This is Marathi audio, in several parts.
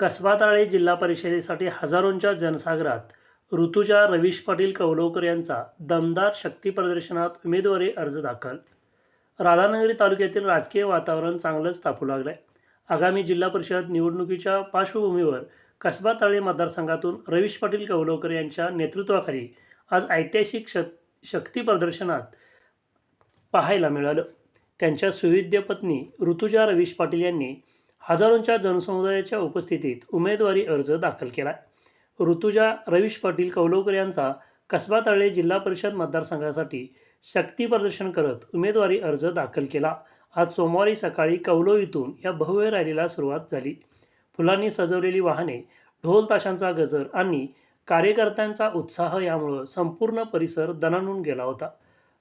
कसबा ताळे जिल्हा परिषदेसाठी हजारोंच्या जनसागरात ऋतुजा रवीश पाटील कौलवकर यांचा दमदार शक्ती प्रदर्शनात उमेदवारी अर्ज दाखल. राधानगरी तालुक्यातील राजकीय वातावरण चांगलंच तापू लागलं आहे. आगामी जिल्हा परिषद निवडणुकीच्या पार्श्वभूमीवर कसबा ताळे मतदारसंघातून रवीश पाटील कौलवकर यांच्या नेतृत्वाखाली आज ऐतिहासिक शक्ती प्रदर्शनात पाहायला मिळालं. त्यांच्या सुविद्य पत्नी ऋतुजा रवीश पाटील यांनी हजारोंच्या जनसमुदायाच्या उपस्थितीत उमेदवारी अर्ज दाखल केला. ऋतुजा रवीश पाटील कौलवकर यांचा कसबा ताळे जिल्हा परिषद मतदारसंघासाठी शक्ती प्रदर्शन करत उमेदवारी अर्ज दाखल केला. आज सोमवारी सकाळी कौलव इथून या भव्य रॅलीला सुरुवात झाली. फुलांनी सजवलेली वाहने, ढोल ताशांचा गजर आणि कार्यकर्त्यांचा उत्साह यामुळे संपूर्ण परिसर दणाणून गेला होता.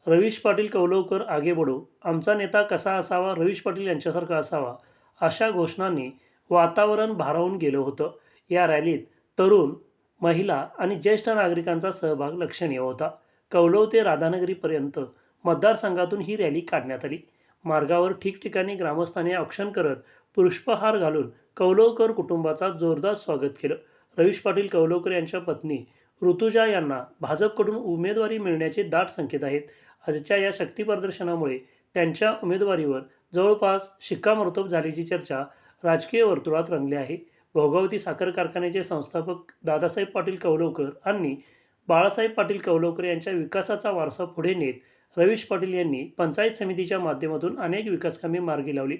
रवीश पाटील कौलवकर आगे बढो, आमचा नेता कसा असावा, रवीश पाटील यांच्यासारखा असावा, अशा घोषणांनी वातावरण भारावून गेलं होतं. या रॅलीत तरुण, महिला आणि ज्येष्ठ नागरिकांचा सहभाग लक्षणीय होता. कौलव ते राधानगरीपर्यंत मतदारसंघातून ही रॅली काढण्यात आली. मार्गावर ठिकठिकाणी ग्रामस्थांनी औक्षण करत पुष्पहार घालून कौलवकर कुटुंबाचा जोरदार स्वागत केलं. रवीश पाटील कौलवकर यांच्या पत्नी ऋतुजा यांना भाजपकडून उमेदवारी मिळण्याचे दाट संकेत आहेत. आजच्या या शक्ती प्रदर्शनामुळे त्यांच्या उमेदवारीवर जवळपास शिक्कामोर्तब झाल्याची चर्चा राजकीय वर्तुळात रंगली आहे. भोगावती साखर कारखान्याचे संस्थापक दादासाहेब पाटील कौलवकर आणि बाळासाहेब पाटील कौलवकर यांच्या विकासाचा वारसा पुढे नेत रवीश पाटील यांनी पंचायत समितीच्या माध्यमातून अनेक विकासकामे मार्गी लावली.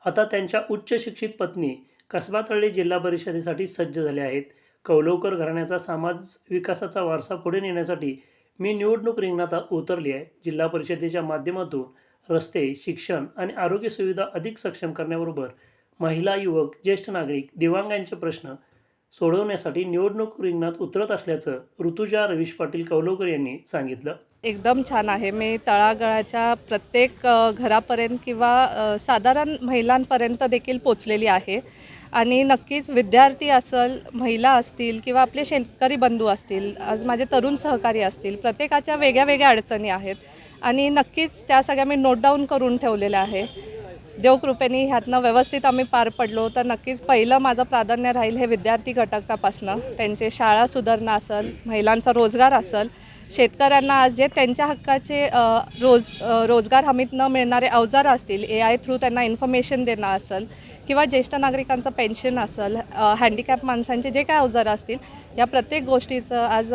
आता त्यांच्या उच्च शिक्षित पत्नी कसबा ताळे जिल्हा परिषदेसाठी सज्ज झाल्या आहेत. कौलवकर घराण्याचा समाज विकासाचा वारसा पुढे नेण्यासाठी मी निवडणूक रिंगणात उतरली आहे. जिल्हा परिषदेच्या माध्यमातून रस्ते, शिक्षण आणि आरोग्य सुविधा अधिक सक्षम करण्याबरोबर महिला, युवक, ज्येष्ठ नागरिक, दिव्यांगांचे प्रश्न सोडवण्यासाठी निवडणूक रिंगणात उतरत असल्याचं ऋतुजा रवीश पाटील कौलवकर यांनी सांगितलं. एकदम छान आहे. मी तळागाळाच्या प्रत्येक घरापर्यंत किंवा साधारण महिलांपर्यंत देखील पोचलेली आहे आणि नक्कीच विद्यार्थी असेल, महिला असतील किंवा आपले शेतकरी बंधू असतील, आज माझे तरुण सहकारी असतील, प्रत्येकाच्या वेगळ्या वेगळ्या अडचणी आहेत आणि नक्कीच त्या सगळ्या मी नोट डाऊन करून ठेवलेल्या आहे. देवकृपेने ह्यातनं व्यवस्थित आम्ही पार पडलो तर नक्कीच पहिलं माझं प्राधान्य राहील हे विद्यार्थी घटकापासनं. त्यांचे शाळा सुधारणा असेल, महिलांचा रोजगार असेल, शेतकऱ्यांना आज जे त्यांच्या हक्काचे रोजगार हमीत न मिळणारे अवजार असतील, AI थ्रू त्यांना इन्फॉर्मेशन देणं असेल किंवा ज्येष्ठ नागरिकांचं पेन्शन असेल, हँडिकॅप माणसांचे जे काय अवजार असतील, या प्रत्येक गोष्टीचं आज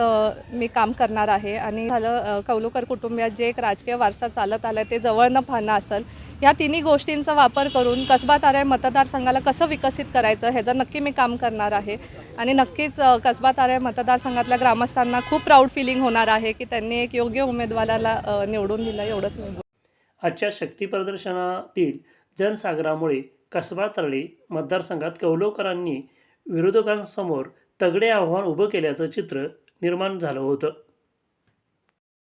मी काम करणार आहे. आणि झालं कौलवकर कुटुंबियात जे एक राजकीय वारसा चालत आला ते जवळनं पाहणं असेल, ह्या तिन्ही गोष्टींचा वापर करून कसबा ताळे मतदारसंघाला कसं विकसित करायचं ह्याचं नक्की मी काम करणार आहे. आणि नक्कीच कसबा ताळे मतदारसंघातल्या ग्रामस्थांना खूप प्राऊड फिलिंग होणार आहे की त्यांनी एक योग्य उमेदवाराला निवडून दिलं. एवढंच मी आजच्या शक्ती प्रदर्शनातील जनसागरामुळे कसबा ताळे मतदारसंघात कौलवकरांनी विरोधकांसमोर तगडे आव्हान उभं केल्याचं चित्र निर्माण झालं होतं.